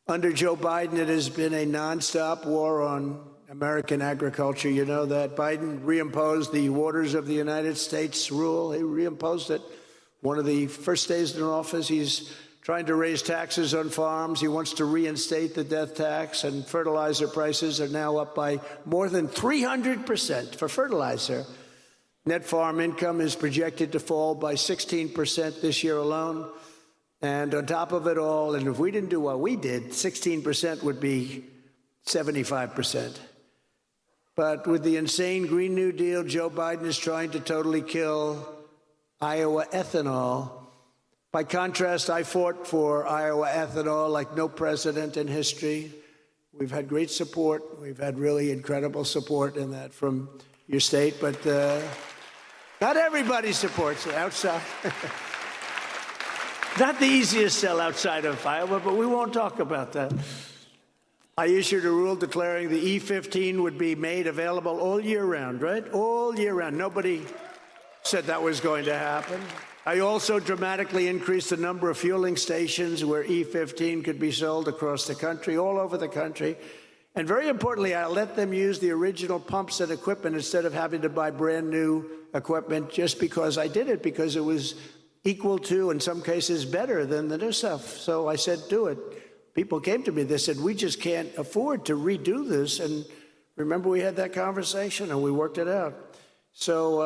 Under Joe Biden, it has been a nonstop war on American agriculture. You know that Biden reimposed the Waters of the United States rule. He reimposed it. One of the first days in office, he's trying to raise taxes on farms. He wants to reinstate the death tax, and fertilizer prices are now up by more than 300% for fertilizer. Net farm income is projected to fall by 16% this year alone. And on top of it all, and if we didn't do what we did, 16% would be 75%. But with the insane Green New Deal, Joe Biden is trying to totally kill Iowa ethanol. By contrast, I fought for Iowa ethanol like no president in history. We've had great support. We've had really incredible support in that from your state, but not everybody supports it outside. Not the easiest sell outside of Iowa, but we won't talk about that. I issued a rule declaring the E15 would be made available all year round, right? All year round. Nobody said that was going to happen. I also dramatically increased the number of fueling stations where E15 could be sold across the country, all over the country. And very importantly, I let them use the original pumps and equipment instead of having to buy brand new equipment, just because I did it, because it was equal to, in some cases, better than the new stuff. So I said, do it. People came to me, they said, we just can't afford to redo this. And remember, we had that conversation and we worked it out. So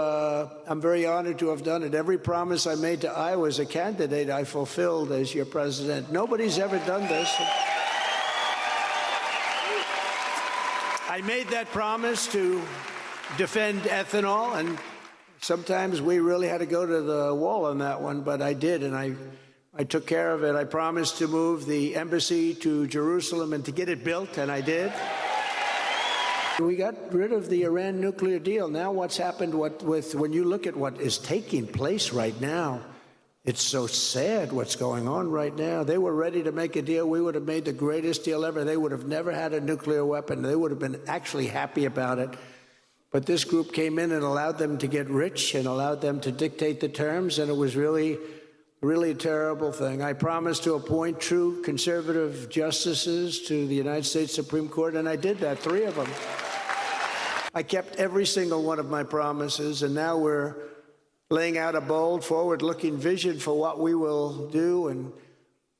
I'm very honored to have done it. Every promise I made to Iowa as a candidate, I fulfilled as your president. Nobody's ever done this. I made that promise to defend ethanol, and sometimes we really had to go to the wall on that one, but I did, and I took care of it. I promised to move the embassy to Jerusalem and to get it built, and I did. We got rid of the Iran nuclear deal. Now what's happened when you look at what is taking place right now, it's so sad what's going on right now. They were ready to make a deal. We would have made the greatest deal ever. They would have never had a nuclear weapon. They would have been actually happy about it. But this group came in and allowed them to get rich and allowed them to dictate the terms, and it was really a terrible thing. I promised to appoint true conservative justices to the United States Supreme Court, and I did that, 3 of them. I kept every single one of my promises, and now we're laying out a bold, forward-looking vision for what we will do. And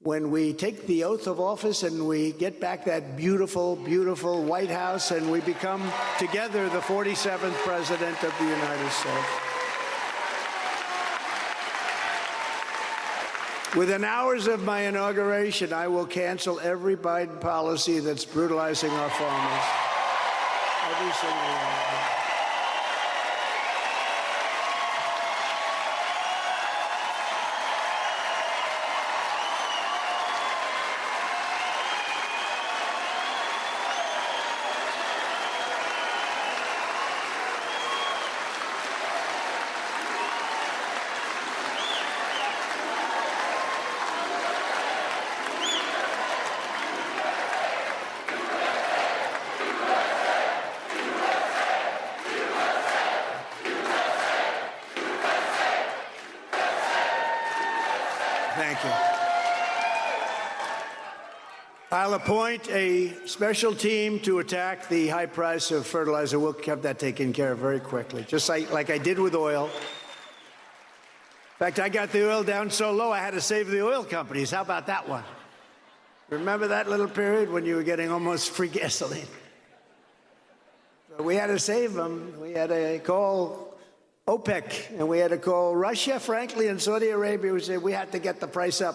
when we take the oath of office and we get back that beautiful, beautiful White House and we become together the 47th president of the United States. Within hours of my inauguration, I will cancel every Biden policy that's brutalizing our farmers. Every single one. Thank you. I'll appoint a special team to attack the high price of fertilizer. We'll have that taken care of very quickly, just like I did with oil. In fact, I got the oil down so low I had to save the oil companies. How about that one? Remember that little period when you were getting almost free gasoline? So we had to save them. We had to call OPEC, and we had to call Russia, frankly, and Saudi Arabia. We said we had to get the price up.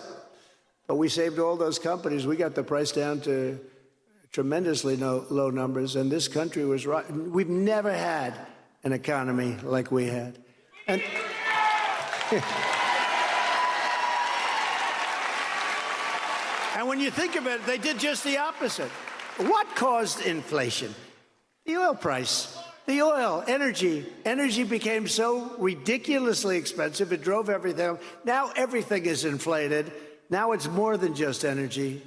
But we saved all those companies. We got the price down to tremendously low numbers, and this country was right. We've never had an economy like we had. And and when you think of it, they did just the opposite. What caused inflation? The oil price. The oil, energy. Energy became so ridiculously expensive, it drove everything up. Now everything is inflated. Now it's more than just energy.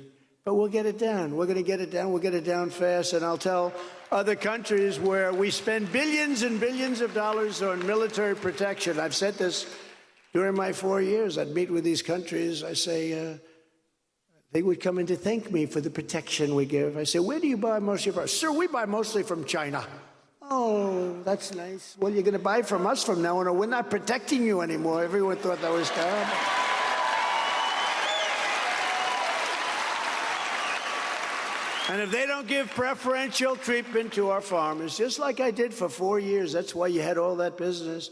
But we'll get it down. We're going to get it down. We'll get it down fast. And I'll tell other countries where we spend billions and billions of dollars on military protection. I've said this during my 4 years. I'd meet with these countries. I say, they would come in to thank me for the protection we give. I said, where do you buy most of your products? Sir, we buy mostly from China. Oh, that's nice. Well, you're going to buy from us from now on, or we're not protecting you anymore. Everyone thought that was terrible. And if they don't give preferential treatment to our farmers, just like I did for 4 years, that's why you had all that business.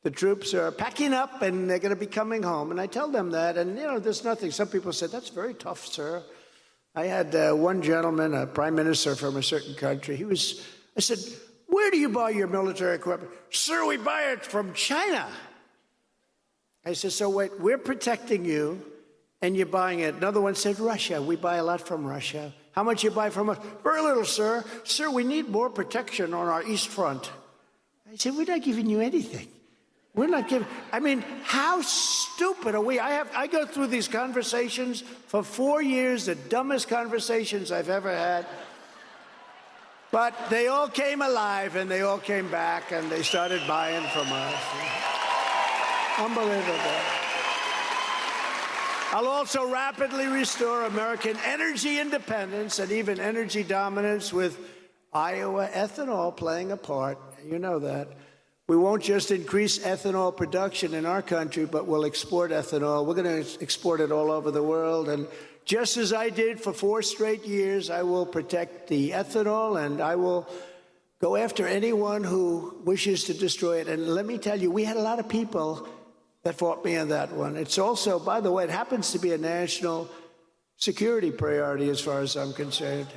The troops are packing up and they're going to be coming home. And I tell them that, and, you know, there's nothing. Some people said, that's very tough, sir. I had one gentleman, a prime minister from a certain country. I said, where do you buy your military equipment? Sir, we buy it from China. I said, so wait, we're protecting you and you're buying it. Another one said, Russia. We buy a lot from Russia. How much you buy from us? Very little, sir. Sir, we need more protection on our East Front. I said, we're not giving you anything. We're not giving. I mean, how stupid are we? I go through these conversations for 4 years, the dumbest conversations I've ever had. But they all came alive and they all came back and they started buying from us. Unbelievable. I'll also rapidly restore American energy independence and even energy dominance with Iowa ethanol playing a part. You know that. We won't just increase ethanol production in our country, but we'll export ethanol. We're going to export it all over the world. And just as I did for 4 straight years, I will protect the ethanol and I will go after anyone who wishes to destroy it. And let me tell you, we had a lot of people that fought me on that one. It's also, by the way, it happens to be a national security priority as far as I'm concerned.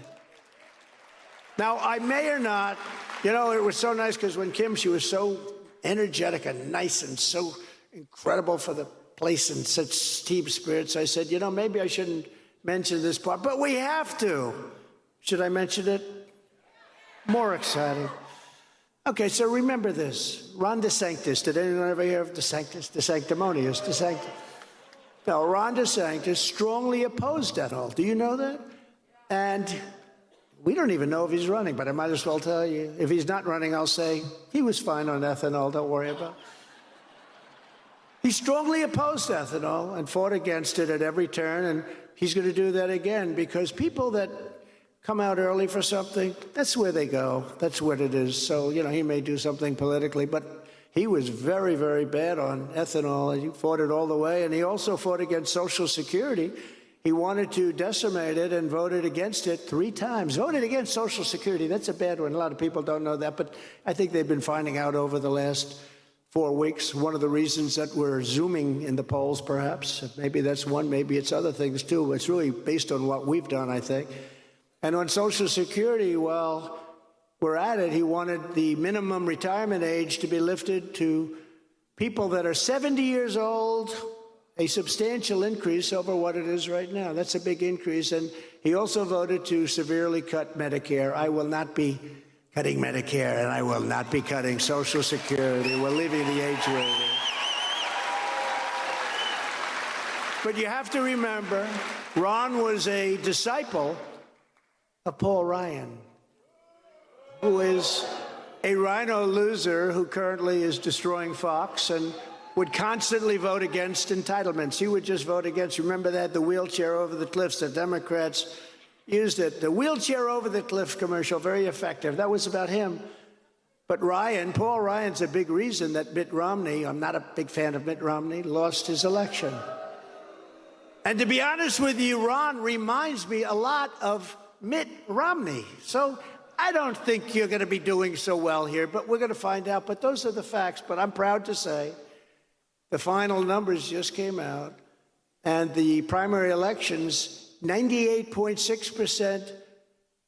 Now, I may or not, you know, it was so nice because when Kim, she was so energetic and nice and so incredible for the place and such team spirits. I said, you know, maybe I shouldn't mention this part, but we have to. Should I mention it? More exciting. Okay, so remember this. Ron DeSantis. Did anyone ever hear of DeSantis? The sanctimonious DeSantis. No, Ron DeSantis strongly opposed ethanol. Do you know that? And we don't even know if he's running, but I might as well tell you. If he's not running, I'll say he was fine on ethanol. Don't worry about it. He strongly opposed ethanol and fought against it at every turn, and he's going to do that again because people that come out early for something, that's where they go. That's what it is. So, you know, he may do something politically, but he was very, very bad on ethanol, and he fought it all the way. And he also fought against Social Security. He wanted to decimate it and voted against it 3 times. Voted against Social Security. That's a bad one. A lot of people don't know that, but I think they've been finding out over the last 4 weeks. One of the reasons that we're zooming in the polls, perhaps. Maybe that's one. Maybe it's other things, too. It's really based on what we've done, I think. And on Social Security, while we're at it, he wanted the minimum retirement age to be lifted to people that are 70 years old, a substantial increase over what it is right now. That's a big increase. And he also voted to severely cut Medicare. I will not be cutting Medicare, and I will not be cutting Social Security. We're leaving the age where it is. But you have to remember, Ron was a disciple of Paul Ryan, who is a rhino loser who currently is destroying Fox and would constantly vote against entitlements. He would just vote against. Remember that, the wheelchair over the cliffs, the Democrats used it. The wheelchair over the cliff commercial, very effective. That was about him. But Ryan, Paul Ryan's a big reason that Mitt Romney, I'm not a big fan of Mitt Romney, lost his election. And to be honest with you, Ron reminds me a lot of Mitt Romney. So I don't think you're going to be doing so well here, but we're going to find out. But those are the facts. But I'm proud to say the final numbers just came out, and the primary elections, 98.6%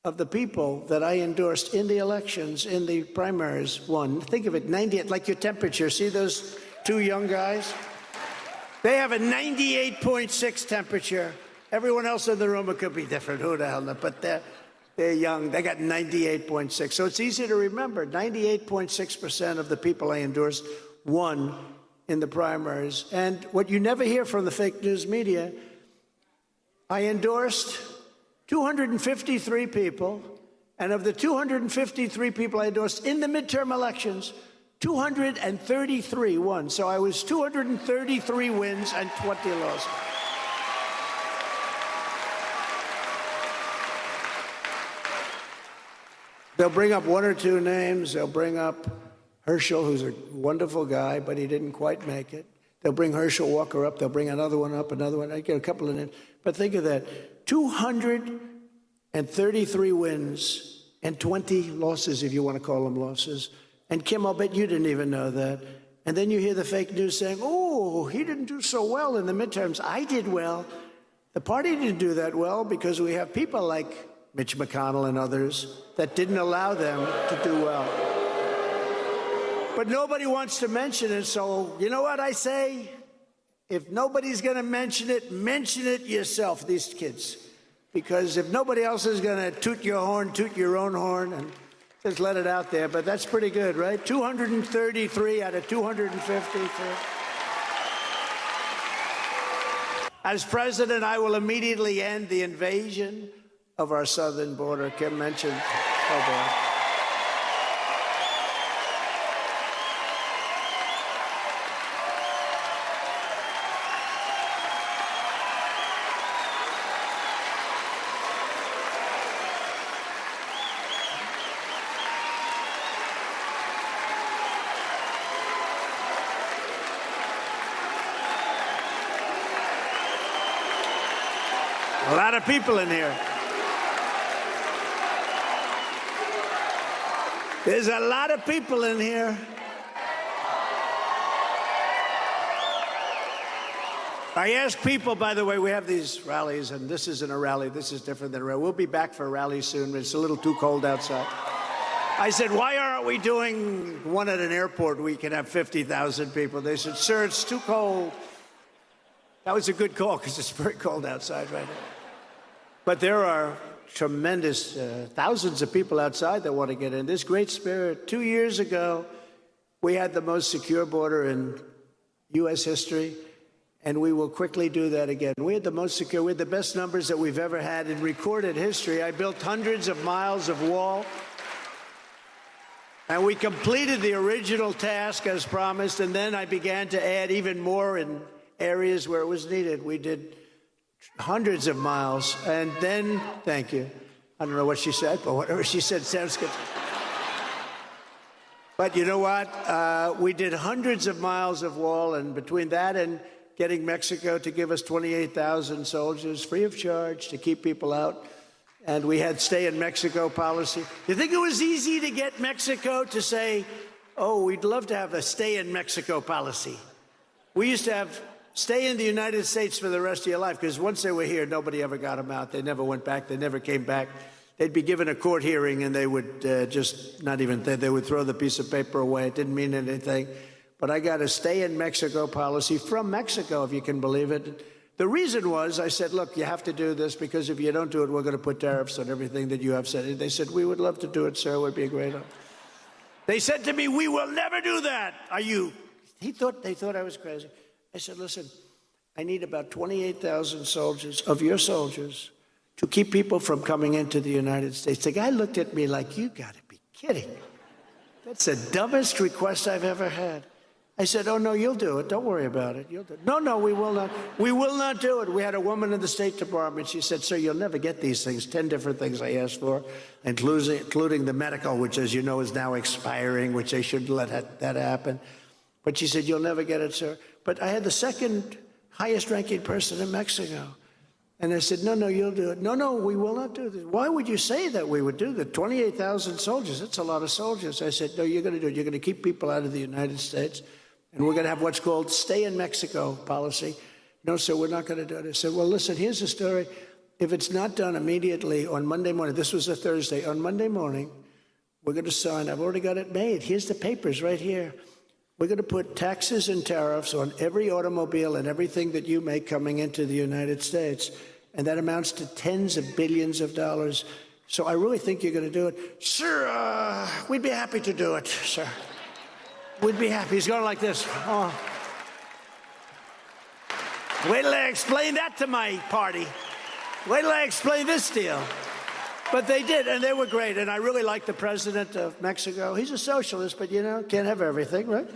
of the people that I endorsed in the elections, in the primaries, won. Think of it, 98, like your temperature. See those 2 young guys? They have a 98.6 temperature. Everyone else in the room, it could be different. Who the hell knows? But they're young. They got 98.6. So it's easy to remember. 98.6% of the people I endorsed won in the primaries. And what you never hear from the fake news media, I endorsed 253 people. And of the 253 people I endorsed in the midterm elections, 233 won. So I was 233 wins and 20 losses. They'll bring up one or two names. They'll bring up Herschel, who's a wonderful guy, but he didn't quite make it. They'll bring Herschel Walker up. They'll bring another one up, another one. I get a couple of names. But think of that. 233 wins and 20 losses, if you want to call them losses. And Kim, I'll bet you didn't even know that. And then you hear the fake news saying, oh, he didn't do so well in the midterms. I did well. The party didn't do that well because we have people like Mitch McConnell and others that didn't allow them to do well. But nobody wants to mention it, so you know what I say? If nobody's going to mention it yourself, these kids. Because if nobody else is going to toot your horn, toot your own horn, and just let it out there. But that's pretty good, right? 233 out of 253. As president, I will immediately end the invasion of our southern border. Kim mentioned, oh boy. A lot of people in here. There's a lot of people in here. I ask people, by the way, we have these rallies, and this isn't a rally. This is different than a rally. We'll be back for a rally soon, but it's a little too cold outside. I said, why aren't we doing one at an airport where we can have 50,000 people? They said, sir, it's too cold. That was a good call because it's very cold outside right now. But there are tremendous thousands of people outside that want to get in. This great spirit. 2 years ago, we had the most secure border in U.S. history, and we will quickly do that again. We had the most secure. We had the best numbers that we've ever had in recorded history. I built hundreds of miles of wall, and we completed the original task as promised, and then I began to add even more in areas where it was needed. We did hundreds of miles, and then, thank you. I don't know what she said, but whatever she said sounds good. But you know what? We did hundreds of miles of wall, and between that and getting Mexico to give us 28,000 soldiers free of charge to keep people out, and we had stay in Mexico policy. You think it was easy to get Mexico to say, oh, we'd love to have a stay in Mexico policy? We used to have stay in the United States for the rest of your life, because once they were here, nobody ever got them out. They never went back. They never came back. They'd be given a court hearing, and they would just not even think. They would throw the piece of paper away. It didn't mean anything. But I got a stay in Mexico policy from Mexico, if you can believe it. The reason was, I said, look, you have to do this, because if you don't do it, we're going to put tariffs on everything that you have said. They said, we would love to do it, sir. It would be a great honor. They said to me, we will never do that. Are you? They thought I was crazy. I said, listen, I need about 28,000 soldiers, of your soldiers, to keep people from coming into the United States. The guy looked at me like, you got to be kidding. That's the dumbest request I've ever had. I said, oh, no, you'll do it. Don't worry about it. You'll do it. No, we will not. We will not do it. We had a woman in the State Department. She said, sir, you'll never get these things. 10 different things I asked for, including the medical, which, as you know, is now expiring, which they shouldn't let that happen. But she said, you'll never get it, sir. But I had the second highest ranking person in Mexico. And I said, no, you'll do it. No, we will not do this. Why would you say that we would do that? 28,000 soldiers, that's a lot of soldiers. I said, no, you're going to do it. You're going to keep people out of the United States. And we're going to have what's called stay in Mexico policy. No, sir, we're not going to do it. I said, well, listen, here's the story. If it's not done immediately on Monday morning, this was a Thursday, on Monday morning, we're going to sign. I've already got it made. Here's the papers right here. We're going to put taxes and tariffs on every automobile and everything that you make coming into the United States. And that amounts to tens of billions of dollars. So I really think you're going to do it. Sir, we'd be happy to do it, sir. We'd be happy. He's going like this. Oh. Wait till I explain that to my party. Wait till I explain this deal. But they did, and they were great. And I really like the president of Mexico. He's a socialist, but, you know, can't have everything, right?